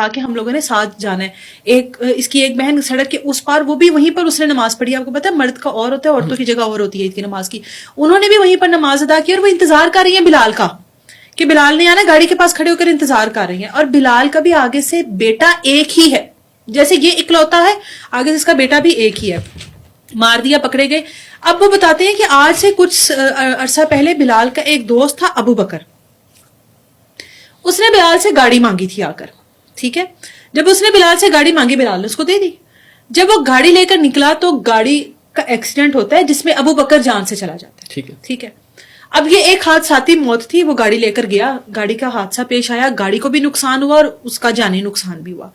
کہ ہم لوگوں نے ساتھ جانا ہے. اس کی ایک بہن سڑک کے اس پار، وہ بھی وہیں پر اس نے نماز پڑھی. آپ کو پتا ہے مرد کا اور ہوتا ہے، عورتوں کی جگہ اور ہوتی ہے عید کی نماز کی. انہوں نے بھی وہیں پر نماز ادا کی اور وہ انتظار کر رہی ہیں بلال کا کہ بلال نے آنا. گاڑی کے پاس کھڑے ہو کر انتظار کر رہی ہیں. اور بلال کا بھی آگے سے بیٹا ایک ہی ہے، جیسے یہ اکلوتا ہے، آگے سے اس کا بیٹا بھی ایک ہی ہے. مار دیا، پکڑے گئے. اب وہ بتاتے ہیں کہ آج سے کچھ عرصہ پہلے بلال کا ایک دوست تھا ابو بکر، اس نے بلال سے گاڑی مانگی تھی آ کر. ٹھیک ہے، جب اس نے بلال سے گاڑی مانگی، بلال نے اس کو دے دی. جب وہ گاڑی لے کر نکلا تو گاڑی کا ایکسیڈنٹ ہوتا ہے جس میں ابو بکر جان سے چلا جاتا ہے. ٹھیک ہے، اب یہ ایک حادثاتی موت تھی. وہ گاڑی لے کر گیا، گاڑی کا حادثہ پیش آیا، گاڑی کو بھی نقصان ہوا اور اس کا جانی نقصان بھی ہوا.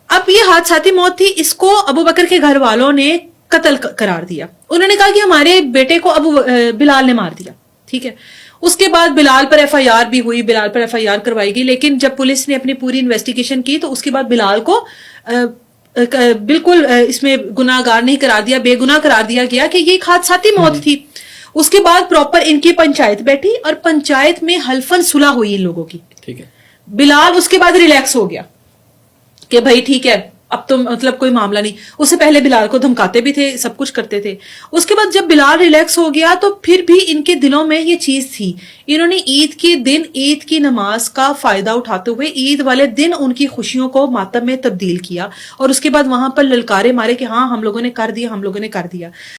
اب یہ حادثاتی موت تھی، اس کو ابو بکر کے گھر والوں نے قتل قرار دیا. انہوں نے کہا کہ ہمارے بیٹے کو بلال نے مار دیا. ٹھیک ہے، اس کے بعد بلال پر ایف آئی آر بھی ہوئی، بلال پر ایف آئی آر کروائی گئی. لیکن جب پولیس نے اپنی پوری انویسٹیگیشن کی تو اس کے بعد بلال کو بالکل اس میں گناہ گار نہیں قرار دیا، بے گناہ قرار دیا گیا کہ یہ ایک حادثاتی موت تھی. اس کے بعد پراپر ان کی پنچایت بیٹھی اور پنچایت میں حلفاً صلح ہوئی ان لوگوں کی. ٹھیک ہے، بلال اس کے بعد ریلیکس ہو گیا کہ بھائی ٹھیک ہے اب تو مطلب کوئی معاملہ نہیں. اس سے پہلے بلال کو دھمکاتے بھی تھے، سب کچھ کرتے تھے. اس کے بعد جب بلال ریلیکس ہو گیا تو پھر بھی ان کے دلوں میں یہ چیز تھی. انہوں نے عید کے دن عید کی نماز کا فائدہ اٹھاتے ہوئے عید والے دن ان کی خوشیوں کو ماتم میں تبدیل کیا اور اس کے بعد وہاں پر للکارے مارے کہ ہاں ہم لوگوں نے کر دیا، ہم لوگوں نے کر دیا.